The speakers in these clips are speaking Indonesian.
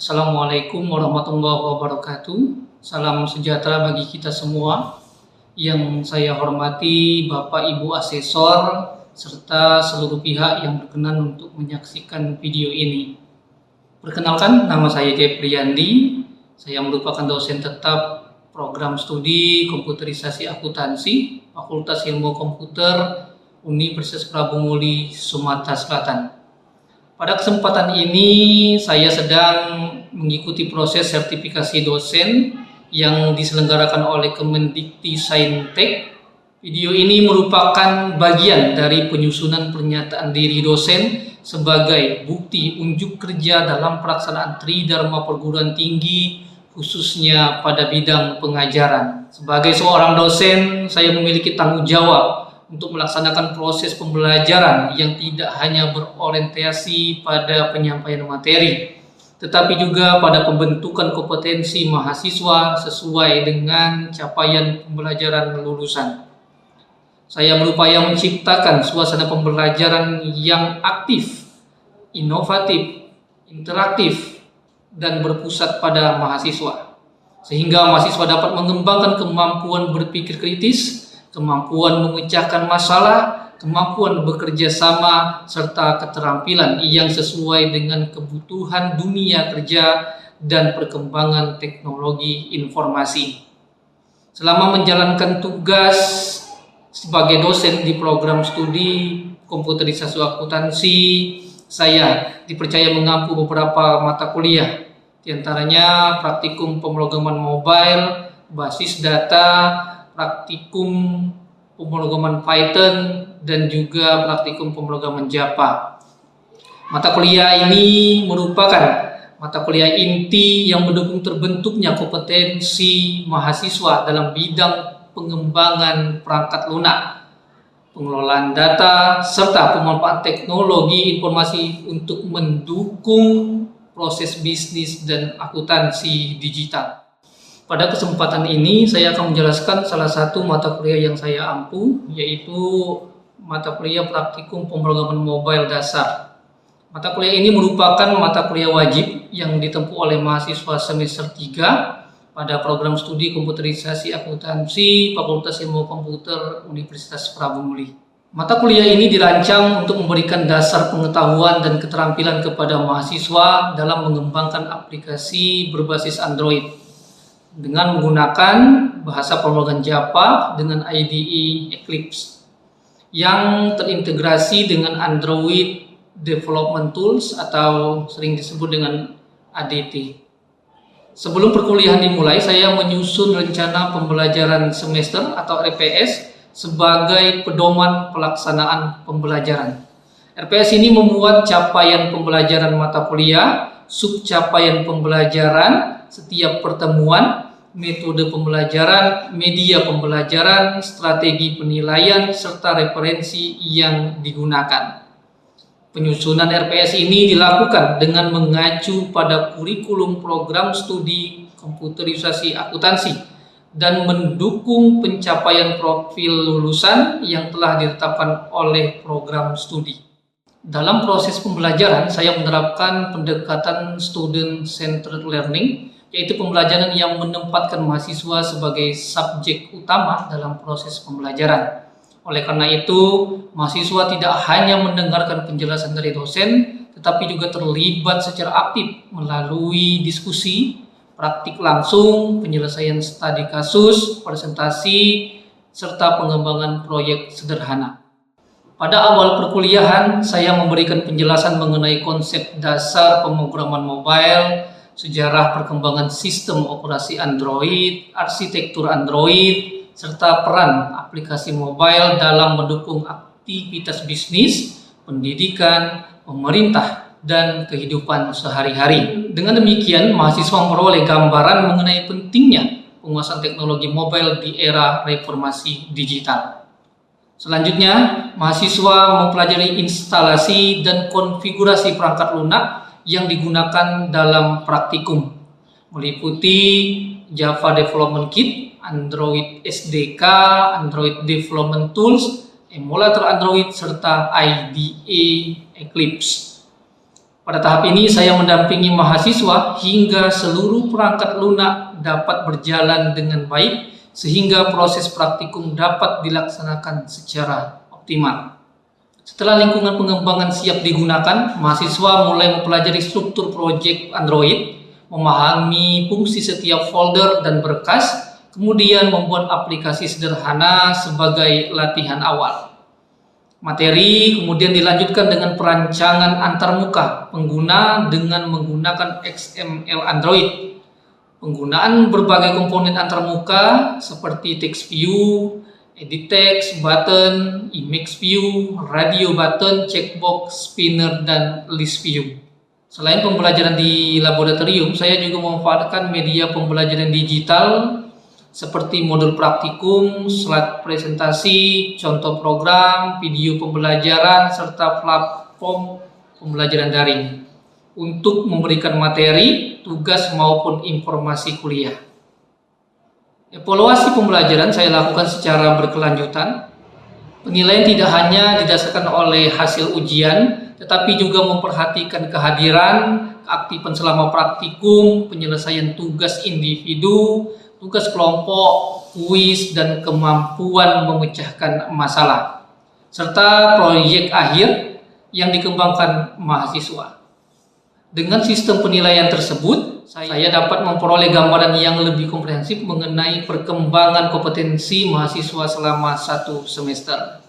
Assalamualaikum warahmatullahi wabarakatuh. Salam sejahtera bagi kita semua. Yang saya hormati Bapak Ibu Asesor serta seluruh pihak yang berkenan untuk menyaksikan video ini. Perkenalkan, nama saya Jeffrey Yandi. Saya merupakan dosen tetap program studi komputerisasi akuntansi Fakultas Ilmu Komputer Universitas Prabu Muli, Sumatera Selatan. Pada kesempatan ini saya sedang mengikuti proses sertifikasi dosen yang diselenggarakan oleh Kemendikti-Saintek. Video ini merupakan bagian dari penyusunan pernyataan diri dosen sebagai bukti unjuk kerja dalam pelaksanaan Tridharma perguruan tinggi, khususnya pada bidang pengajaran. Sebagai seorang dosen, saya memiliki tanggung jawab untuk melaksanakan proses pembelajaran yang tidak hanya berorientasi pada penyampaian materi, tetapi juga pada pembentukan kompetensi mahasiswa sesuai dengan capaian pembelajaran lulusan. Saya berupaya menciptakan suasana pembelajaran yang aktif, inovatif, interaktif, dan berpusat pada mahasiswa, sehingga mahasiswa dapat mengembangkan kemampuan berpikir kritis, kemampuan memecahkan masalah, kemampuan bekerja sama, serta keterampilan yang sesuai dengan kebutuhan dunia kerja dan perkembangan teknologi informasi. Selama menjalankan tugas sebagai dosen di program studi komputerisasi akuntansi, saya dipercaya mengampu beberapa mata kuliah, diantaranya praktikum pemrograman mobile, basis data, praktikum pemrograman Python, dan juga praktikum pemrograman Java. Mata kuliah ini merupakan mata kuliah inti yang mendukung terbentuknya kompetensi mahasiswa dalam bidang pengembangan perangkat lunak, pengelolaan data, serta pemanfaatan teknologi informasi untuk mendukung proses bisnis dan akuntansi digital. Pada kesempatan ini saya akan menjelaskan salah satu mata kuliah yang saya ampu, yaitu mata kuliah praktikum pemrograman mobile dasar. Mata kuliah ini merupakan mata kuliah wajib yang ditempuh oleh mahasiswa semester 3 pada program studi komputerisasi akuntansi Fakultas Ilmu Komputer Universitas Prabu Muli. Mata kuliah ini dirancang untuk memberikan dasar pengetahuan dan keterampilan kepada mahasiswa dalam mengembangkan aplikasi berbasis Android dengan menggunakan bahasa pemrograman Java dengan IDE Eclipse yang terintegrasi dengan Android Development Tools atau sering disebut dengan ADT. Sebelum perkuliahan dimulai, saya menyusun rencana pembelajaran semester atau RPS sebagai pedoman pelaksanaan pembelajaran. RPS ini memuat capaian pembelajaran mata kuliah, subcapaian pembelajaran, setiap pertemuan, metode pembelajaran, media pembelajaran, strategi penilaian, serta referensi yang digunakan. Penyusunan RPS ini dilakukan dengan mengacu pada kurikulum program studi komputerisasi akuntansi dan mendukung pencapaian profil lulusan yang telah ditetapkan oleh program studi. Dalam proses pembelajaran, saya menerapkan pendekatan student-centered learning, yaitu pembelajaran yang menempatkan mahasiswa sebagai subjek utama dalam proses pembelajaran. Oleh karena itu, mahasiswa tidak hanya mendengarkan penjelasan dari dosen, tetapi juga terlibat secara aktif melalui diskusi, praktik langsung, penyelesaian studi kasus, presentasi, serta pengembangan proyek sederhana. Pada awal perkuliahan, saya memberikan penjelasan mengenai konsep dasar pemrograman mobile, sejarah perkembangan sistem operasi Android, arsitektur Android, serta peran aplikasi mobile dalam mendukung aktivitas bisnis, pendidikan, pemerintah, dan kehidupan sehari-hari. Dengan demikian, mahasiswa memperoleh gambaran mengenai pentingnya penguasaan teknologi mobile di era reformasi digital. Selanjutnya, mahasiswa mempelajari instalasi dan konfigurasi perangkat lunak yang digunakan dalam praktikum, meliputi Java Development Kit, Android SDK, Android Development Tools, emulator Android, serta IDE Eclipse. Pada tahap ini saya mendampingi mahasiswa hingga seluruh perangkat lunak dapat berjalan dengan baik sehingga proses praktikum dapat dilaksanakan secara optimal. Setelah lingkungan pengembangan siap digunakan, mahasiswa mulai mempelajari struktur proyek Android, memahami fungsi setiap folder dan berkas, kemudian membuat aplikasi sederhana sebagai latihan awal. Materi kemudian dilanjutkan dengan perancangan antarmuka pengguna dengan menggunakan XML Android. Penggunaan berbagai komponen antarmuka seperti text view, edit text, button, image view, radio button, checkbox, spinner, dan list view. Selain pembelajaran di laboratorium, saya juga memanfaatkan media pembelajaran digital seperti modul praktikum, slide presentasi, contoh program, video pembelajaran, serta platform pembelajaran daring untuk memberikan materi, tugas maupun informasi kuliah. Evaluasi pembelajaran saya lakukan secara berkelanjutan. Penilaian tidak hanya didasarkan oleh hasil ujian, tetapi juga memperhatikan kehadiran, keaktifan selama praktikum, penyelesaian tugas individu, tugas kelompok, kuis, dan kemampuan memecahkan masalah, serta proyek akhir yang dikembangkan mahasiswa. Dengan sistem penilaian tersebut, saya dapat memperoleh gambaran yang lebih komprehensif mengenai perkembangan kompetensi mahasiswa selama 1 semester.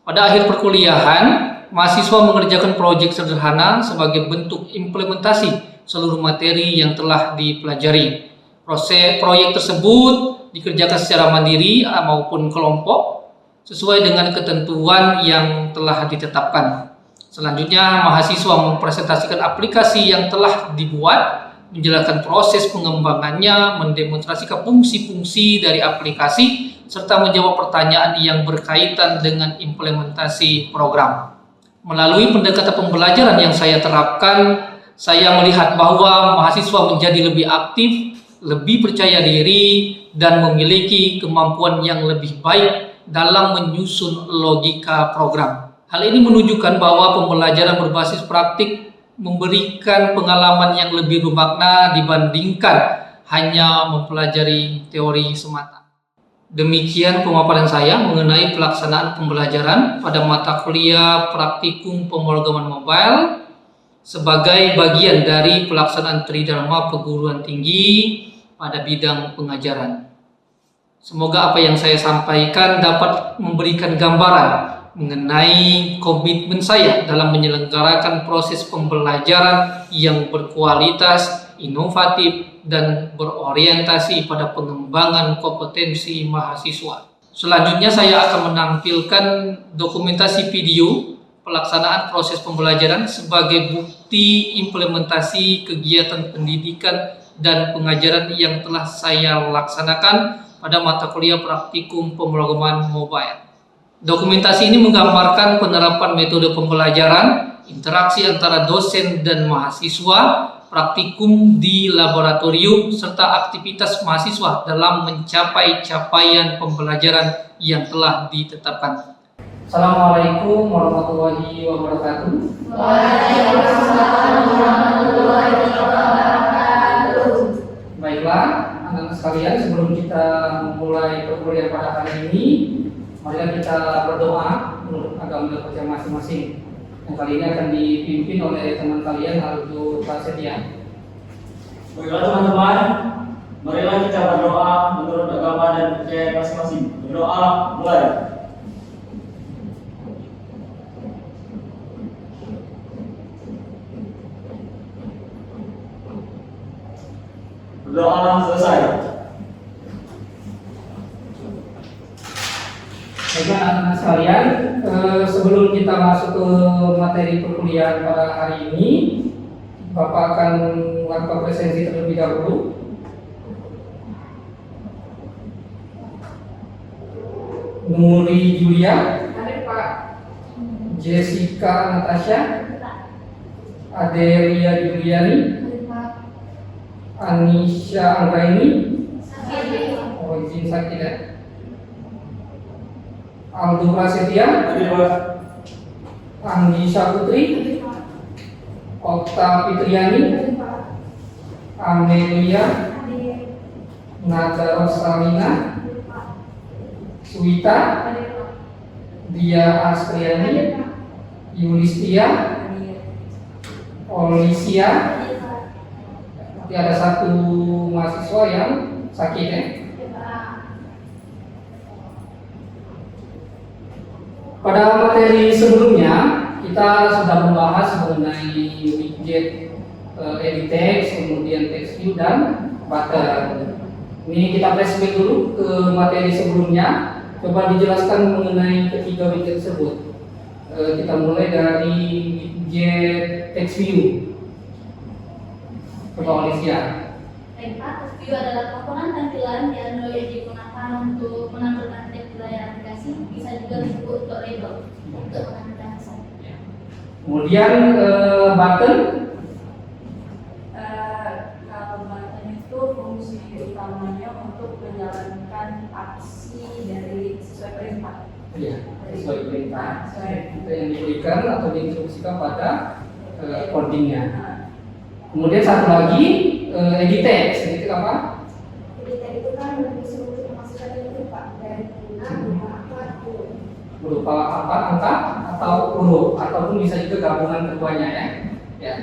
Pada akhir perkuliahan, mahasiswa mengerjakan proyek sederhana sebagai bentuk implementasi seluruh materi yang telah dipelajari. Proses proyek tersebut dikerjakan secara mandiri maupun kelompok sesuai dengan ketentuan yang telah ditetapkan. Selanjutnya, mahasiswa mempresentasikan aplikasi yang telah dibuat, menjelaskan proses pengembangannya, mendemonstrasikan fungsi-fungsi dari aplikasi, serta menjawab pertanyaan yang berkaitan dengan implementasi program. Melalui pendekatan pembelajaran yang saya terapkan, saya melihat bahwa mahasiswa menjadi lebih aktif, lebih percaya diri, dan memiliki kemampuan yang lebih baik dalam menyusun logika program. Hal ini menunjukkan bahwa pembelajaran berbasis praktik memberikan pengalaman yang lebih bermakna dibandingkan hanya mempelajari teori semata. Demikian pemaparan saya mengenai pelaksanaan pembelajaran pada mata kuliah praktikum pemrograman mobile sebagai bagian dari pelaksanaan Tridharma Perguruan Tinggi pada bidang pengajaran. Semoga apa yang saya sampaikan dapat memberikan gambaran mengenai komitmen saya dalam menyelenggarakan proses pembelajaran yang berkualitas, inovatif, dan berorientasi pada pengembangan kompetensi mahasiswa. Selanjutnya saya akan menampilkan dokumentasi video pelaksanaan proses pembelajaran sebagai bukti implementasi kegiatan pendidikan dan pengajaran yang telah saya laksanakan pada mata kuliah praktikum pemrograman mobile. Dokumentasi ini menggambarkan penerapan metode pembelajaran, interaksi antara dosen dan mahasiswa, praktikum di laboratorium, serta aktivitas mahasiswa dalam mencapai capaian pembelajaran yang telah ditetapkan. Assalamualaikum warahmatullahi wabarakatuh. Waalaikumsalam warahmatullahi wabarakatuh. Baiklah, anak-anak sekalian, sebelum kita memulai perkuliahan pada hari ini, marilah kita berdoa menurut agama kita masing-masing. Yang kali ini akan dipimpin oleh teman kalian Aldo Prasetya. Baiklah teman-teman, marilah kita berdoa menurut agama dan percaya masing-masing. Berdoa mulai. Berdoa selesai. Baiklah anak-anak sekalian, sebelum kita masuk ke materi perkuliahan pada hari ini, Bapak akan melakukan presensi terlebih dahulu. Nuri Julia, Jessica Natasha, Adelia Juliani, Anisha Anggraini, izin sakit, Aldo Prasetya, Andi Saputri, Okta Fitriani, Amelia, Nada Rosalina, Suwita, Dia Astriani, Yulistia, Olisia. Nanti ada satu mahasiswa yang sakit ya. Pada materi sebelumnya kita sudah membahas mengenai widget edit text, kemudian text view dan button. Ini kita flashback dulu ke materi sebelumnya. Coba dijelaskan mengenai ketiga widget tersebut. Kita mulai dari widget text view. Coba Olivia. Text view adalah komponen tampilan di Android yang digunakan untuk menampilkan teks di layar aplikasi, bisa juga disebut untuk label untuk menampilkan pesan. Kemudian button. Kalau button itu fungsi utamanya untuk menjalankan aksi dari sesuai perintah. Ya, sesuai perintah yang diberikan atau diinstruksikan pada codingnya. Kemudian satu lagi edit text, itu apa? Jadi tadi itu kan disuruh untuk memasukkan itu Pak dari Berupa apa, angka atau huruf, ataupun bisa juga gabungan keduanya ya. Ya.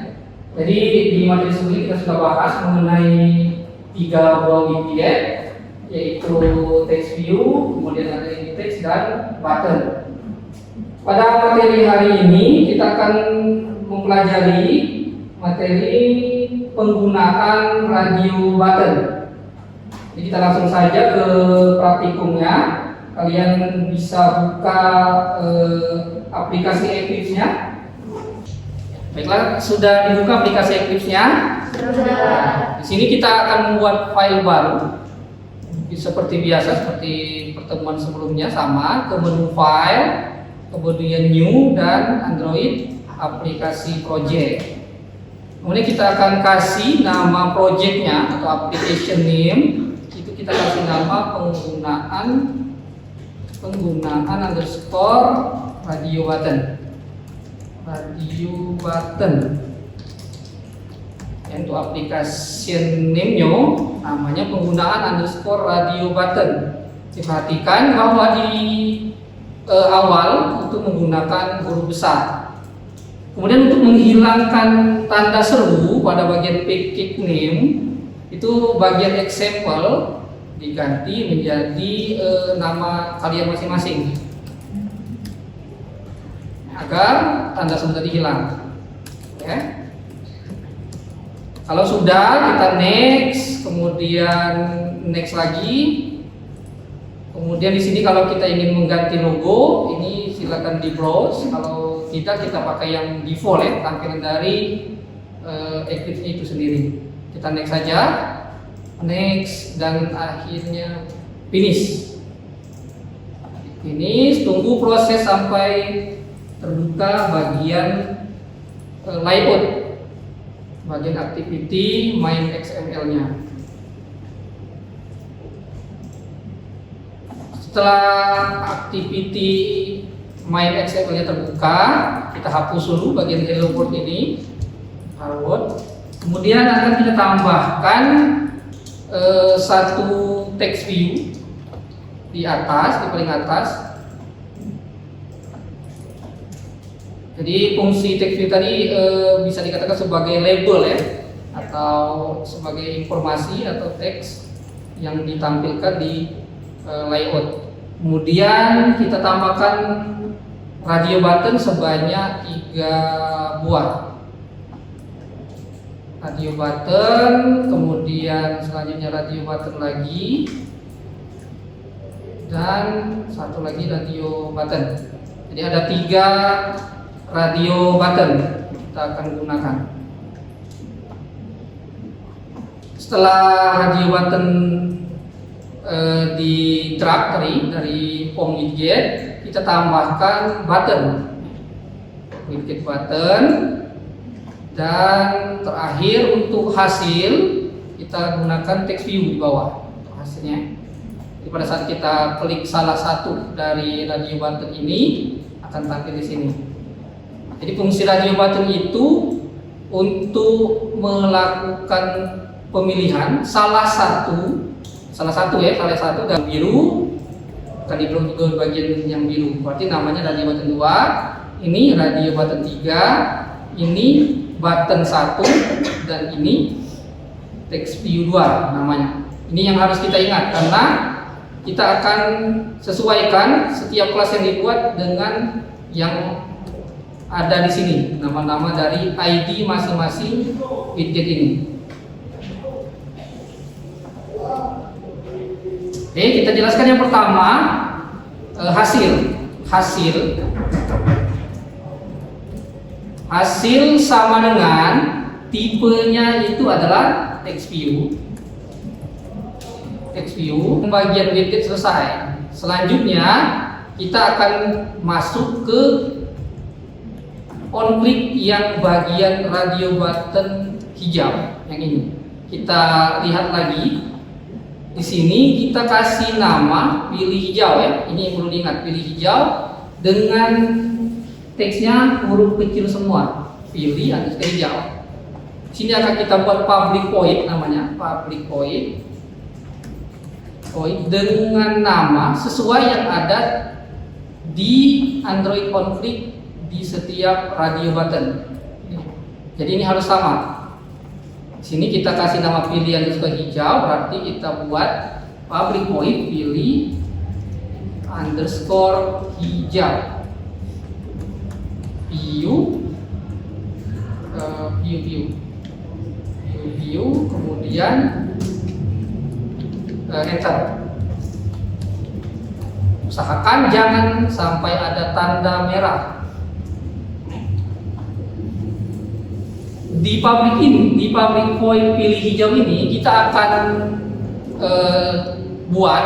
Jadi di materi sebelumnya kita sudah bahas mengenai 3 buah widget, yaitu text view, kemudian ada edit text dan button. Pada materi hari ini kita akan mempelajari materi penggunaan radio button. Jadi kita langsung saja ke praktikumnya. Kalian bisa buka aplikasi Eclipse-nya. Baiklah, sudah dibuka aplikasi Eclipse-nya. Di sini kita akan membuat file baru. Seperti biasa, seperti pertemuan sebelumnya, sama ke menu file, kemudian new dan Android aplikasi project. Kemudian kita akan kasih nama projectnya atau application name. Itu kita kasih nama penggunaan underscore radio button. Untuk application name-nya namanya penggunaan underscore radio button. Diperhatikan bahwa di awal itu menggunakan huruf besar. Kemudian untuk menghilangkan tanda seru pada bagian package name, itu bagian example diganti menjadi nama kalian masing-masing agar tanda seru tadi hilang. Ya. Kalau sudah, kita next, kemudian next lagi. Kemudian di sini kalau kita ingin mengganti logo, ini silakan di browse. Kalau tidak, kita pakai yang default ya, tampilan dari Eclipse itu sendiri. Kita next saja, next dan akhirnya finish. Finish, tunggu proses sampai terbuka bagian layout, bagian activity main XML-nya. Setelah activity main XML-nya terbuka, kita hapus dulu bagian hello world ini, hello. Kemudian akan kita tambahkan satu text view di atas, di paling atas. Jadi fungsi text view tadi bisa dikatakan sebagai label ya, atau sebagai informasi atau teks yang ditampilkan di layout. Kemudian kita tambahkan radio button sebanyak 3 buah. Radio button, kemudian selanjutnya radio button lagi, dan satu lagi radio button. Jadi ada 3 radio button kita akan gunakan. Setelah radio button di drag dari form widget, kita tambahkan button, widget button, dan terakhir untuk hasil kita gunakan text view di bawah untuk hasilnya. Jadi pada saat kita klik salah satu dari radio button ini akan tampil di sini. Jadi fungsi radio button itu untuk melakukan pemilihan salah satu dan biru. Tadi belum juga bagian yang biru, berarti namanya radio button 2, ini radio button 3, ini button 1, dan ini text view 2 namanya. Ini yang harus kita ingat karena kita akan sesuaikan setiap kelas yang dibuat dengan yang ada di sini, nama-nama dari ID masing-masing widget ini. Oke, kita jelaskan yang pertama, hasil sama dengan tipenya itu adalah text view. Bagian widget selesai. Selanjutnya kita akan masuk ke on click yang bagian radio button hijau yang ini. Kita lihat lagi. Di sini kita kasih nama pilih hijau ya. Ini yang perlu diingat, pilih hijau dengan teksnya huruf kecil semua. Pilih underscore hijau. Di sini akan kita buat public void namanya, public void dengan nama sesuai yang ada di Android on click di setiap radio button. Jadi ini harus sama. Di sini kita kasih nama pilih underscore hijau, berarti kita buat public void pilih underscore hijau. View, kemudian enter. Usahakan jangan sampai ada tanda merah. Di public void pilih hijau ini kita akan buat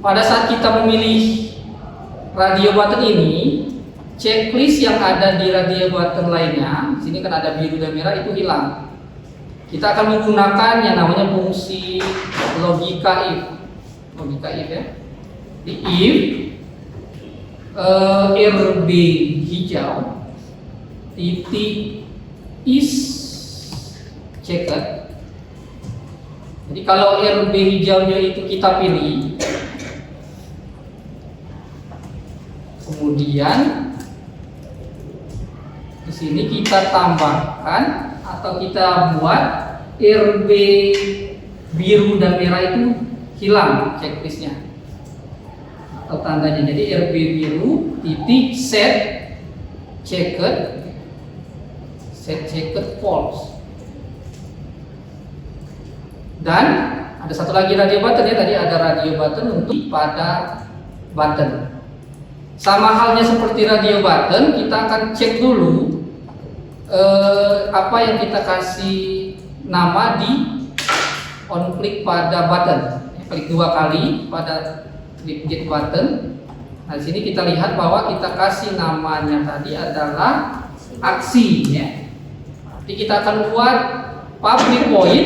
pada saat kita memilih radio button ini, checklist yang ada di radio button lainnya, sini kan ada biru dan merah, itu hilang. Kita akan menggunakan yang namanya fungsi logika if ya. Di if RB hijau titik is checked. Jadi kalau RB hijaunya itu kita pilih, kemudian di sini kita tambahkan atau kita buat RB biru dan merah itu hilang checklistnya atau tandanya. Jadi RB biru titik set checked false. Dan ada satu lagi radio button ya, tadi ada radio button untuk pada button. Sama halnya seperti radio button, kita akan cek dulu apa yang kita kasih nama di on click pada button. Klik 2 kali pada widget button. Nah, di sini kita lihat bahwa kita kasih namanya tadi adalah aksi ya. Jadi kita akan buat public void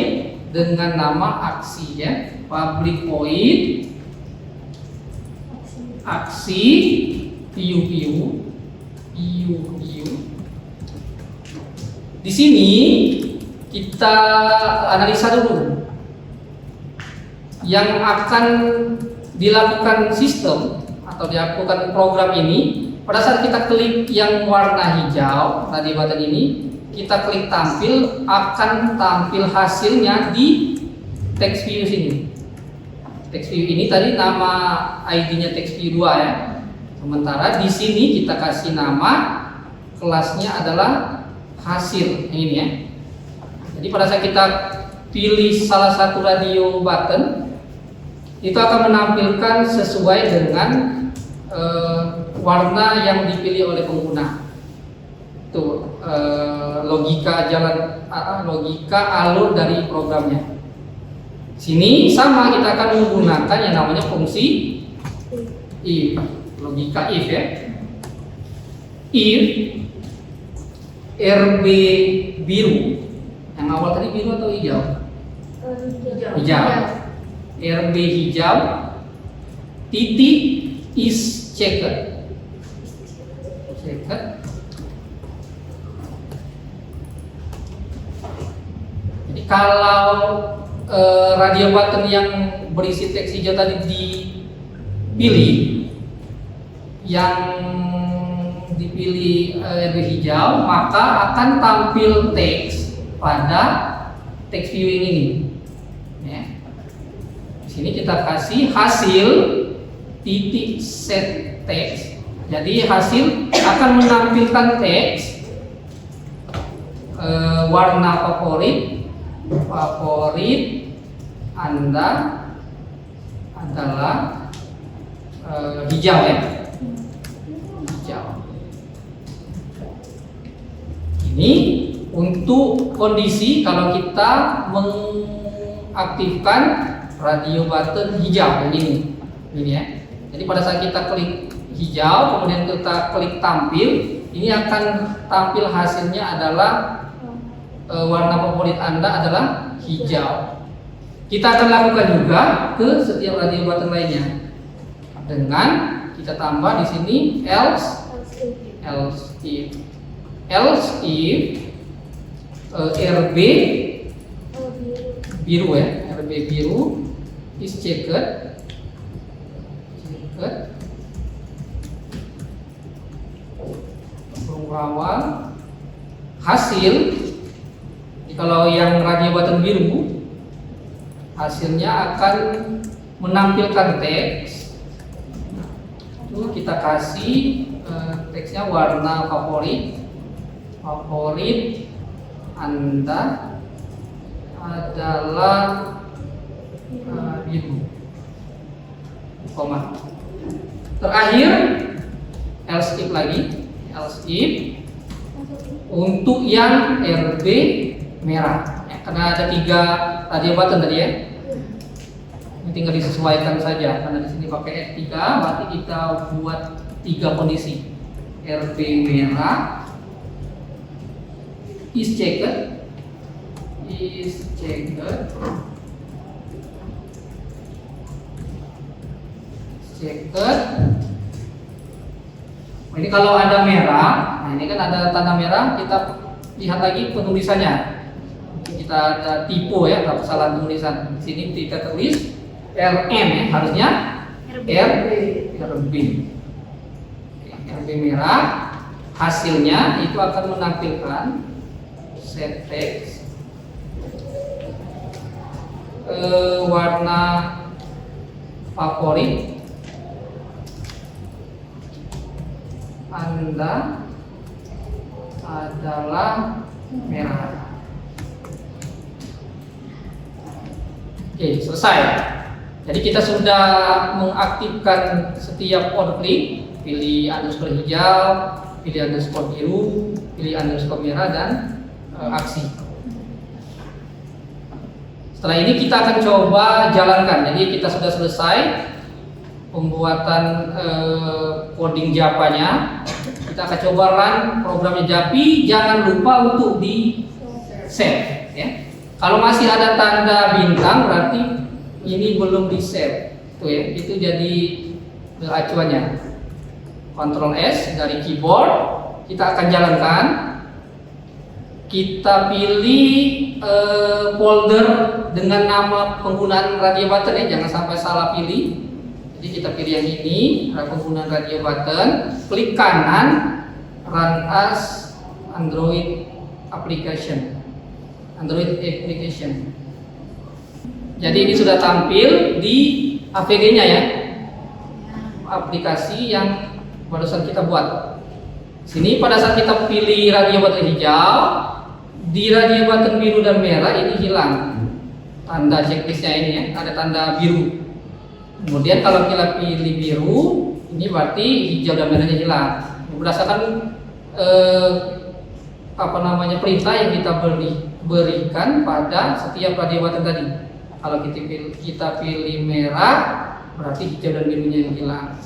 dengan nama aksi ya. Public void aksi view. Di sini kita analisa dulu yang akan dilakukan sistem atau dilakukan program ini. Pada saat kita klik yang warna hijau tadi button ini, kita klik tampil, akan tampil hasilnya di text view sini. Text view ini tadi nama ID-nya text view 2 ya. Sementara di sini kita kasih nama kelasnya adalah hasil ini ya. Jadi pada saat kita pilih salah satu radio button, itu akan menampilkan sesuai dengan warna yang dipilih oleh pengguna. Itu logika alur dari programnya. Sini sama, kita akan menggunakan yang namanya fungsi if, logika if ya. If RB biru, yang awal tadi biru atau hijau? Hijau. RB hijau titik is checked kalau radio button yang berisi teks hijau tadi dipilih, yang dipilih RB hijau, maka akan tampil teks pada text viewing ini. Ya. Di sini kita kasih hasil titik set text. Jadi hasil akan menampilkan teks warna favorit Anda adalah hijau ya. Hijau. Ini untuk kondisi kalau kita mengaktifkan radio button hijau yang ini ya. Jadi pada saat kita klik hijau, kemudian kita klik tampil, ini akan tampil hasilnya adalah warna favorit Anda adalah hijau. Kita akan lakukan juga ke setiap radio button lainnya dengan kita tambah di sini else if RB biru ya, RB biru is checked berawal hasil. Kalau yang radio button biru hasilnya akan menampilkan teks. Itu kita kasih teksnya warna favorit Anda adalah biru, koma. Terakhir else if lagi, untuk yang RB merah ya, karena ada 3 radio button tadi ya. Ini tinggal disesuaikan saja karena di sini pakai F3, berarti kita buat 3 kondisi. RB merah is checked. Ini kalau ada merah, nah ini kan ada tanda merah, kita lihat lagi penulisannya. Kita ada typo ya, atau kesalahan penulisan. Di sini kita tulis RM ya, harusnya RB. RB merah, hasilnya itu akan menampilkan set text warna favorit Anda adalah merah. Oke, selesai. Jadi kita sudah mengaktifkan setiap on click, pilih underscore hijau, pilih underscore biru, pilih underscore merah dan aksi. Setelah ini kita akan coba jalankan. Jadi kita sudah selesai pembuatan coding Java-nya. Kita akan coba run programnya, tapi jangan lupa untuk di save ya. Kalau masih ada tanda bintang berarti ini belum di save. Tuh ya, itu jadi acuannya. Ctrl S dari keyboard, kita akan jalankan. Kita pilih folder dengan nama penggunaan radio button ya, jangan sampai salah pilih. Jadi kita pilih yang ini, penggunaan radio button, klik kanan, run as Android application. Jadi ini sudah tampil di APG-nya ya, aplikasi yang barusan kita buat. Sini pada saat kita pilih radio button hijau, di radio button biru dan merah ini hilang tanda checklistnya ini ya, ada tanda biru. Kemudian kalau kita pilih biru, ini berarti hijau dan merahnya hilang. Berdasarkan perintah yang kita berikan pada setiap radio button tadi. Kalau kita pilih merah, berarti hijau dan birunya yang hilang.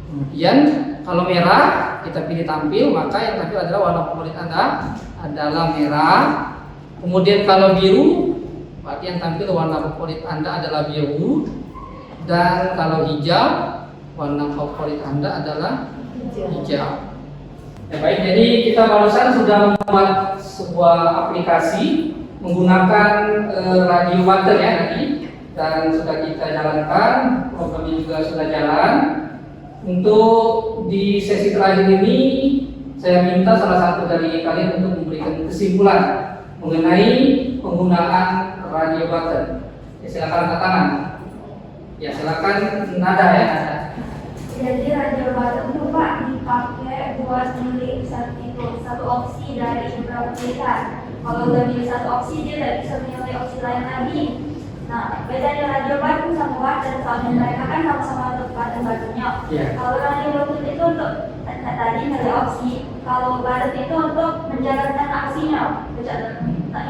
Kemudian kalau merah kita pilih tampil, maka yang tampil adalah warna favorit Anda adalah merah. Kemudian kalau biru, berarti yang tampil warna favorit Anda adalah biru. Dan kalau hijau, warna favorit Anda adalah hijau. Ya, baik, jadi kita barusan sudah membuat sebuah aplikasi menggunakan radio button ya tadi, dan sudah kita jalankan, programnya juga sudah jalan. Untuk di sesi terakhir ini saya minta salah satu dari kalian untuk memberikan kesimpulan mengenai penggunaan radio button. Ya, silakan angkat tangan. Ya, silakan nada ya. Nada. Jadi radio button itu Pak dipakai buat memilih satu opsi dari beberapa pilihan. Kalau udah milih satu opsi dia tidak bisa memilih opsi lain lagi. Nah, bedanya radio button sama button, kalau mereka kan sama-sama untuk button-buttonnya. Yeah. Kalau radio button itu untuk tadi milih opsi, kalau button itu untuk menjalankan aksinya,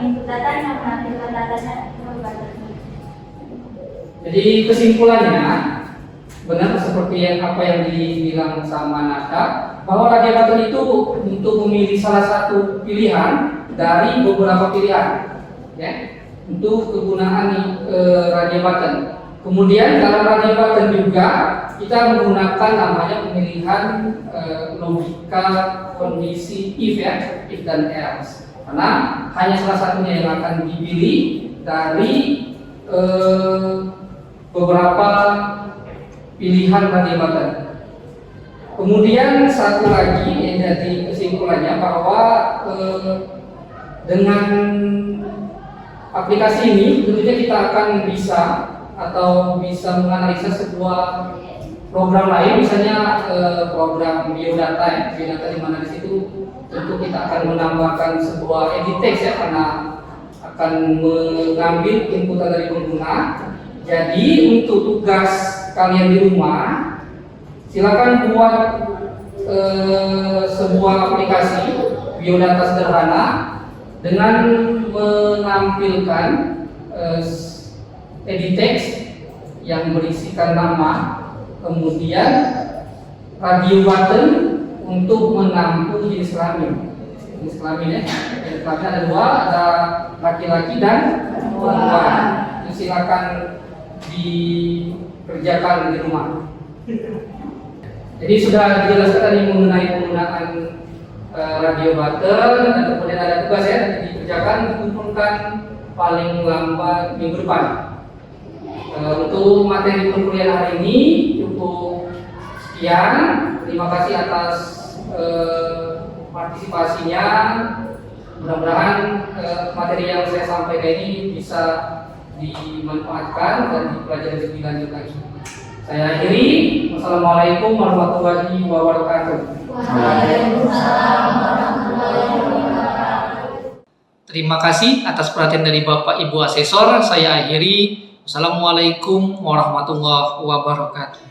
input datanya, menampilkan datanya itu button. Jadi kesimpulannya benar seperti apa yang dibilang sama Nada, bahwa radio button itu untuk memilih salah satu pilihan dari beberapa pilihan, ya, untuk kegunaan radio button. Kemudian dalam radio button juga kita menggunakan namanya pemilihan logika kondisi if ya, if dan else. Karena hanya salah satunya yang akan dipilih dari beberapa pilihan radio button. Kemudian satu lagi yang jadi kesimpulannya bahwa dengan aplikasi ini tentunya kita akan bisa menganalisa sebuah program lain, misalnya program biodata ya, biodata di mana di situ tentu kita akan menambahkan sebuah edit text ya, karena akan mengambil inputan dari pengguna. Jadi untuk tugas kalian di rumah, silakan buat sebuah aplikasi biodata sederhana dengan menampilkan edit text yang berisikan nama, kemudian radio button untuk menampung jenis kelamin. Jenis kelamin ya, jenis kelamin ada dua, ada laki-laki dan perempuan. Silakan dikerjakan di rumah. Jadi sudah dijelaskan tadi mengenai penggunaan radio button, dan kemudian ada tugas ya dikerjakan, dikumpulkan paling lambat minggu depan. Untuk materi perkuliahan hari ini cukup sekian. Terima kasih atas partisipasinya. Mudah-mudahan materi yang saya sampaikan ini bisa dimanfaatkan dan dipelajari lebih lanjut lagi. Saya akhiri. Wassalamualaikum warahmatullahi wabarakatuh. Waalaikumsalam warahmatullahi wabarakatuh. Terima kasih atas perhatian dari Bapak Ibu Asesor. Saya akhiri. Wassalamualaikum warahmatullahi wabarakatuh.